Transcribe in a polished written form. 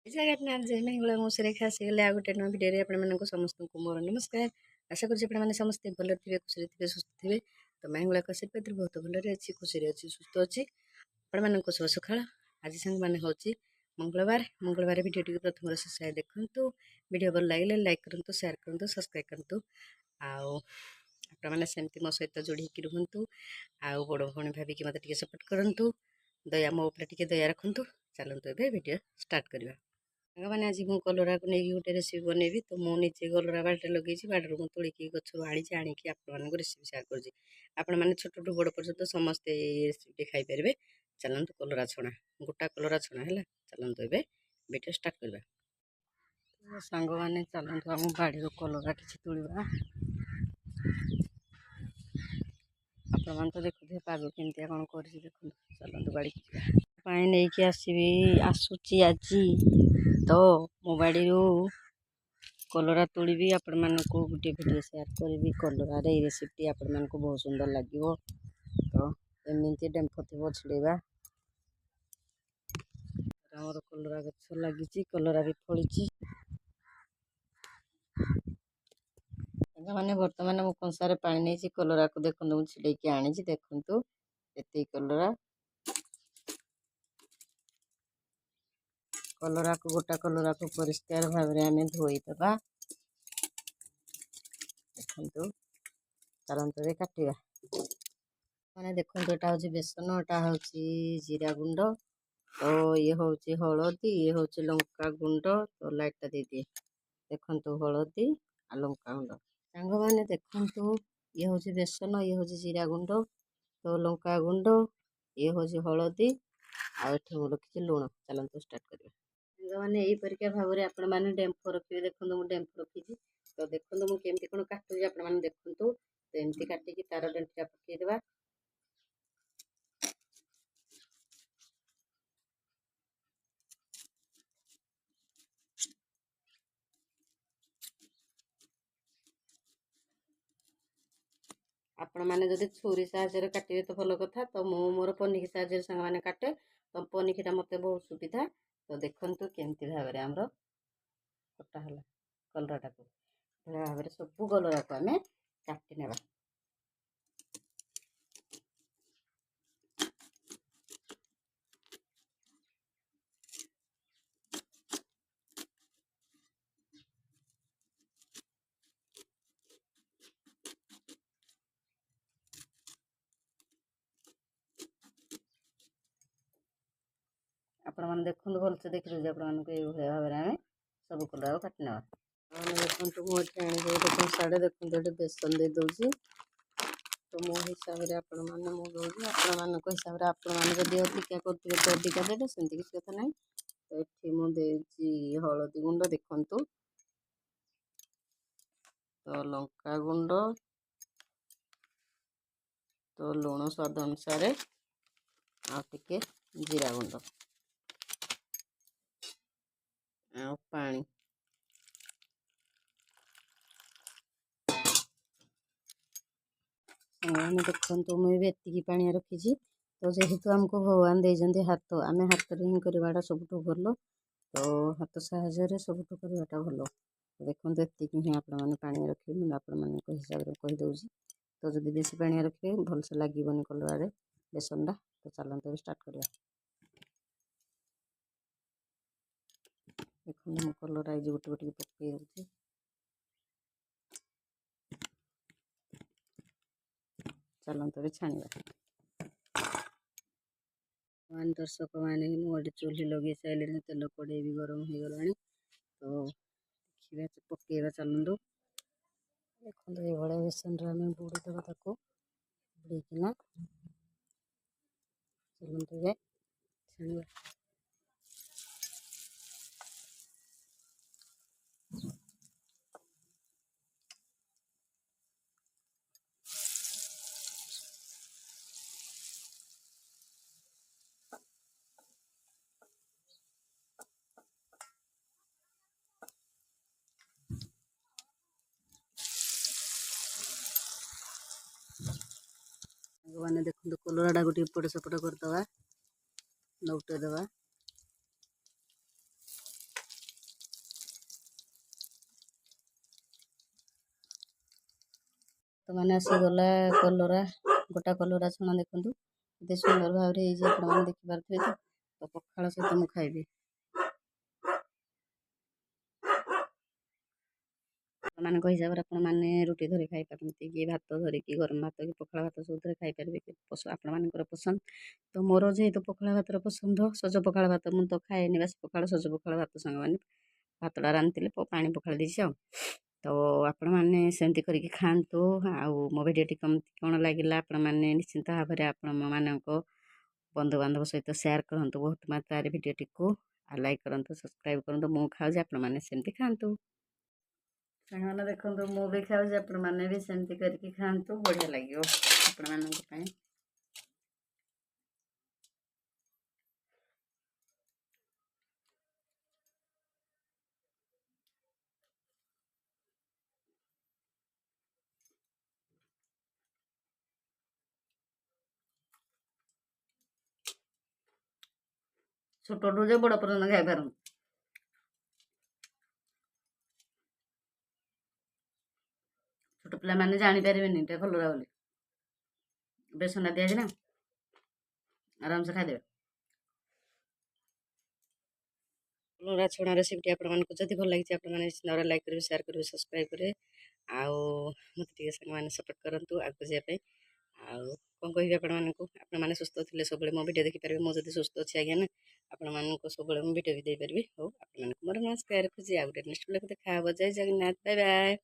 ଜଗନ୍ନାଥ ଜୟ ମଙ୍ଗଳା ମୁଁ ସୁରେଖା ଆସିଗଲେ ଆଉ ଗୋଟେ ନୂଆ ଭିଡ଼ିଓରେ ଆପଣମାନଙ୍କୁ ସମସ୍ତଙ୍କୁ ମୋର ନମସ୍କାର। ଆଶା କରୁଛି ଆପଣମାନେ ସମସ୍ତେ ଭଲରେ ଥିବେ, ଖୁସିରେ ଥିବେ, ସୁସ୍ଥ ଥିବେ। ତ ମାଙ୍ଗଳାଙ୍କ ଆଶୀର୍ବାଦରେ ବହୁତ ଭଲରେ ଅଛି, ଖୁସିରେ ଅଛି, ସୁସ୍ଥ ଅଛି। ଆପଣମାନଙ୍କୁ ଶୁଭ ସକାଳ। ଆଜି ସାଙ୍ଗମାନେ ହେଉଛି ମଙ୍ଗଳବାର ଭିଡ଼ିଓଟିକୁ ପ୍ରଥମରୁ ଶେଷ ଯାଏଁ ଦେଖନ୍ତୁ। ଭିଡ଼ିଓ ଭଲ ଲାଗିଲେ ଲାଇକ୍ କରନ୍ତୁ, ସେୟାର କରନ୍ତୁ, ସବସ୍କ୍ରାଇବ୍ କରନ୍ତୁ। ଆଉ ଆପଣମାନେ ସେମିତି ମୋ ସହିତ ଯୋଡ଼ି ହେଇକି ରୁହନ୍ତୁ। ଆଉ ବଡ଼ ଭଉଣୀ ଭାବିକି ମୋତେ ଟିକେ ସପୋର୍ଟ କରନ୍ତୁ। ଦୟା ମୋ ଉପରେ ଟିକେ ଦୟା ରଖନ୍ତୁ। ଚାଲନ୍ତୁ ଏବେ ଭିଡ଼ିଓ ଷ୍ଟାର୍ଟ କରିବା। ସାଙ୍ଗମାନେ ଆଜି ମୁଁ କଲରାକୁ ନେଇକି ଗୋଟେ ରେସିପି ବନେଇବି। ତ ମୁଁ ନିଜେ କଲରା ବାଡ଼ିରେ ଲଗେଇଛି, ବାଡ଼ିରୁ ମୁଁ ତୋଳିକି ଗଛରୁ ଆଣିକି ଆପଣମାନଙ୍କୁ ରେସିପି ସେୟାର କରୁଛି। ଆପଣମାନେ ଛୋଟଠୁ ବଡ଼ ପର୍ଯ୍ୟନ୍ତ ସମସ୍ତେ এই ରେସିପିଟି ଖାଇପାରିବେ। ଚାଲନ୍ତୁ କଲରା ଛଣା, ଗୋଟା କଲରା ଛଣା ହେଲା। ଚାଲନ୍ତୁ ଏବେ ଭିଡ଼ିଓ ଷ୍ଟାର୍ଟ କରିବା। ସାଙ୍ଗମାନେ ଚାଲନ୍ତୁ ଆମ ବାଡ଼ିରୁ କଲରା କିଛି ତୋଳିବା। ଆପଣମାନେ ତ ଦେଖୁଥିବେ ପାଗ କେମିତିଆ କ'ଣ କରିଛି ଦେଖନ୍ତୁ। ଚାଲନ୍ତୁ ବାଡ଼ିକି ଯିବା। ପାଇଁ ନେଇକି ଆସୁଛି ଆଜି ତ ମୋ ବାଡ଼ିରୁ କଲରା ତୋଳିବି, ଆପଣମାନଙ୍କୁ ଗୋଟେ ଭିଡ଼ିଓ ସେୟାର କରିବି। କଲରାରେ এই ରେସିପିଟି ଆପଣମାନଙ୍କୁ ବହୁତ ସୁନ୍ଦର ଲାଗିବ। ତ ଏମିତି ଡେମ୍ଫ ଥିବ ଛିଡ଼େଇବା। ଆମର କଲରା ଗଛ ଲାଗିଛି, କଲରା ବି ଫଳିଛି। ସାଙ୍ଗମାନେ ବର୍ତ୍ତମାନ ମୁଁ କଂସାରେ ପାଣି ନେଇଛି, କଲରାକୁ ଦେଖନ୍ତୁ ମୁଁ ଛିଡ଼େଇକି ଆଣିଛି। ଦେଖନ୍ତୁ ଏତିକି ଗୋଟା କଲରାକୁ ପରିଷ୍କାର ଭାବରେ ଆମେ ଧୋଇଦେବା। ଦେଖନ୍ତୁ ଚାଲନ୍ତୁ ଏବେ କାଟିବା। ମାନେ ଦେଖନ୍ତୁ ଏଟା ହେଉଛି ବେସନ, ଏଟା ହେଉଛି ଜିରା ଗୁଣ୍ଡ, ତ ଇଏ ହେଉଛି ହଳଦୀ, ଇଏ ହେଉଛି ଲଙ୍କା ଗୁଣ୍ଡ। ତ ଲାଇଟ୍ଟା ଦେଇଦିଏ। ଦେଖନ୍ତୁ ହଳଦୀ ଆଉ ଲଙ୍କା ଗୁଣ୍ଡ। ସାଙ୍ଗମାନେ ଦେଖନ୍ତୁ ଇଏ ହେଉଛି ବେସନ, ଇଏ ହେଉଛି ଜିରା ଗୁଣ୍ଡ, ତ ଲଙ୍କା ଗୁଣ୍ଡ, ଇଏ ହେଉଛି ହଳଦୀ, ଆଉ ଏଠି ମୁଁ ରଖିଛି ଲୁଣ। ଚାଲନ୍ତୁ ଷ୍ଟାର୍ଟ କରିବା। ସାଙ୍ଗମାନେ ଏହିପରିକା ଭାବରେ ଆପଣମାନେ ଡେମ୍ଫ ରଖିବେ। ଦେଖନ୍ତୁ ମୁଁ ଡେମ୍ଫ ରଖିଛି। ତ ଦେଖନ୍ତୁ ମୁଁ କେମିତି କ'ଣ କାଟୁଛି, ଆପଣମାନେ ଦେଖନ୍ତୁ। ତ ଏମିତି କାଟିକି ତାର ଡେଣ୍ଟିଟା ପକେଇଦେବା। ଆପଣମାନେ ଯଦି ଛୁରୀ ସାହାଯ୍ୟରେ କାଟିବେ ତ ଭଲ କଥା। ତ ମୁଁ ମୋର ପନିକି ସାହାଯ୍ୟରେ ସାଙ୍ଗମାନେ କାଟେ। ତ ପନିକିଟା ମୋତେ ବହୁତ ସୁବିଧା। ତ ଦେଖନ୍ତୁ କେମିତି ଭାବରେ ଆମର କଟା ହେଲା କଲରାଟାକୁ। ଏଭଳି ଭାବରେ ସବୁ କଲରାକୁ ଆମେ କାଟି ନେବା। ଆପଣମାନେ ଦେଖନ୍ତୁ, ଭଲସେ ଦେଖିଦେଉଛି ଆପଣମାନଙ୍କୁ। ଏଇଭଳିଆ ଭାବରେ ଆମେ ସବୁ କଲରାକୁ କାଟି ନେବା। ଆପଣ ଦେଖନ୍ତୁ ମୁଁ ଏଠି ଆଣିକି ଗୋଟେ କଂସାରେ ଦେଖନ୍ତୁ ଏଠି ବେସନ ଦେଇ ଦେଉଛି। ତ ମୋ ହିସାବରେ ଆପଣମାନେ ମୁଁ ଦେଉଛି, ଆପଣମାନଙ୍କ ହିସାବରେ ଆପଣମାନେ ଯଦି ଅଧିକା କରୁଥିବେ ତ ଅଧିକା ଦେବେ, ସେମିତି କିଛି କଥା ନାହିଁ। ତ ଏଠି ମୁଁ ଦେଇଛି ହଳଦୀ ଗୁଣ୍ଡ ଦେଖନ୍ତୁ, ତ ଲଙ୍କା ଗୁଣ୍ଡ, ତ ଲୁଣ ସ୍ୱାଦ ଅନୁସାରେ, ଆଉ ଟିକେ ଜିରା ଗୁଣ୍ଡ ଆଉ ପାଣି। ସାଙ୍ଗମାନେ ଦେଖନ୍ତୁ ମୁଁ ଏବେ ଏତିକି ପାଣି ରଖିଛି। ତ ଯେହେତୁ ଆମକୁ ଭଗବାନ ଦେଇଛନ୍ତି ହାତ, ଆମେ ହାତରେ ହିଁ କରିବାଟା ସବୁଠୁ ଭଲ। ତ ହାତ ସାହାଯ୍ୟରେ ସବୁଠୁ କରିବାଟା ଭଲ। ଦେଖନ୍ତୁ ଏତିକି ହିଁ ଆପଣମାନେ ପାଣି ରଖିବେ, ମୁଁ ଆପଣମାନଙ୍କ ହିସାବରେ କହିଦେଉଛି। ତ ଯଦି ବେଶୀ ପାଣିଆ ରଖିବେ ଭଲସେ ଲାଗିବନି କଲରାରେ ବେସନଟା। ତ ଚାଲନ୍ତୁ ଏବେ ଷ୍ଟାର୍ଟ କରିବା। ଦେଖନ୍ତୁ ମୁଁ କଲରା ଏଇ ଗୋଟେ ଟିକେ ପକେଇ ଦେଉଛି। ଚାଲନ୍ତୁ ଏବେ ଛାଣିବା। ଦର୍ଶକ ମାନେ ମୁଁ ଗୋଟେ ଚୁଲି ଲଗେଇ ସାରିଲିଣି, ତେଲ କଡ଼େଇ ବି ଗରମ ହେଇଗଲାଣି। ତ ଦେଖିବା ପକେଇବା ଚାଲନ୍ତୁ। ଦେଖନ୍ତୁ ଏଇଭଳିଆ ବେସନରେ ଆମେ ବୁଡ଼ିଦେବା ତାକୁ, ବୁଡ଼ିକିନା ଚାଲନ୍ତୁ ଏବେ ଛାଣିବା। ସାଙ୍ଗମାନେ ଦେଖନ୍ତୁ କଲରାଟାକୁ ଟିକେ ଏପଟ ସେପଟ କରିଦେବା, ଲଉଟେଇ ଦେବା। ବର୍ତ୍ତମାନ ଆସିଗଲା କଲରା, ଗୋଟା କଲରା ଛଣା ଦେଖନ୍ତୁ କେତେ ସୁନ୍ଦର ଭାବରେ ହେଇଛି, ଆପଣମାନେ ଦେଖିପାରୁଥିବେ ତ ପଖାଳ ସହିତ ମୁଁ ଖାଇବି। ଆପଣମାନଙ୍କ ହିସାବରେ ଆପଣମାନେ ରୁଟି ଧରି ଖାଇପାରନ୍ତି କି ଭାତ ଧରିକି, ଗରମ ଭାତ କି ପଖାଳ ଭାତ ସବୁଥିରେ ଖାଇପାରିବେ, ଆପଣମାନଙ୍କର ପସନ୍ଦ। ତ ମୋର ଯେହେତୁ ପଖାଳ ଭାତର ପସନ୍ଦ, ସଜ ପଖାଳ ଭାତ ମୁଁ ତ ଖାଏନି, ବାସି ପଖାଳ ସଜ ପଖାଳ ଭାତ ସାଙ୍ଗମାନେ ଭାତଟା ରାନ୍ଧିଥିଲେ ପାଣି ପଖାଳି ଦେଇଛି ଆଉ। ତ ଆପଣମାନେ ସେମିତି କରିକି ଖାଆନ୍ତୁ। ଆଉ ମୋ ଭିଡ଼ିଓଟି କେମିତି କ'ଣ ଲାଗିଲା ଆପଣମାନେ ନିଶ୍ଚିନ୍ତ ଭାବରେ ଆପଣମାନଙ୍କ ବନ୍ଧୁବାନ୍ଧବ ସହିତ ସେୟାର କରନ୍ତୁ ବହୁତ ମାତ୍ରାରେ ଭିଡ଼ିଓଟିକୁ, ଆଉ ଲାଇକ୍ କରନ୍ତୁ, ସବସ୍କ୍ରାଇବ୍ କରନ୍ତୁ। ମୁଁ ଖାଉଛି, ଆପଣମାନେ ସେମିତି ଖାଆନ୍ତୁ। ସାଙ୍ଗମାନେ ଦେଖନ୍ତୁ, ମୁଁ ବି ଖାଉଛି, ଆପଣମାନେ ବି ସେମିତି କରିକି ଖାଆନ୍ତୁ, ବଢ଼ିଆ ଲାଗିବ ଆପଣମାନଙ୍କ ପାଇଁ। ଛୋଟଠୁ ଯେ ବଡ଼ ପର୍ଯ୍ୟନ୍ତ ଖାଇପାରନ୍ତି। ଛୋଟ ପିଲାମାନେ ଜାଣିପାରିବେନି ଏଇଟା କଲରା ବୋଲି, ବେସନ ଦିଆଯାଇଛି ନା, ଆରାମସେ ଖାଇଦେବେ। କଲରା ଛଣା ରେସିପିଟି ଆପଣମାନଙ୍କୁ ଯଦି ଭଲ ଲାଗିଛି, ଆପଣମାନେ ନିଶ୍ଚିତ ଭାବରେ ଲାଇକ୍ କରିବେ, ସେୟାର କରିବେ, ସବସ୍କ୍ରାଇବ୍ କରିବେ। ଆଉ ମୋତେ ଟିକେ ସାଙ୍ଗମାନେ ସପୋର୍ଟ କରନ୍ତୁ ଆଗକୁ ଯିବା ପାଇଁ। ଆଉ କ'ଣ କହିବି ଆପଣମାନଙ୍କୁ, ଆପଣମାନେ ସୁସ୍ଥ ଥିଲେ ସବୁବେଳେ ମୋ ଭିଡ଼ିଓ ଦେଖିପାରିବେ। ମୁଁ ଯଦି ସୁସ୍ଥ ଅଛି ଆଜ୍ଞା ନା, ଆପଣମାନଙ୍କୁ ସବୁବେଳେ ମୁଁ ଭିଡ଼ିଓ ବି ଦେଇପାରିବି। ହଉ, ଆପଣମାନଙ୍କୁ ମୋର ନମସ୍କାର, ରଖୁଛି। ଆଉ ଗୋଟେ ନେକ୍ସଟ ବ୍ଲଗ୍ ଦେଖା ହେବ। ଜୟ ଜଗନ୍ନାଥ, ବାଏ ବାଏ।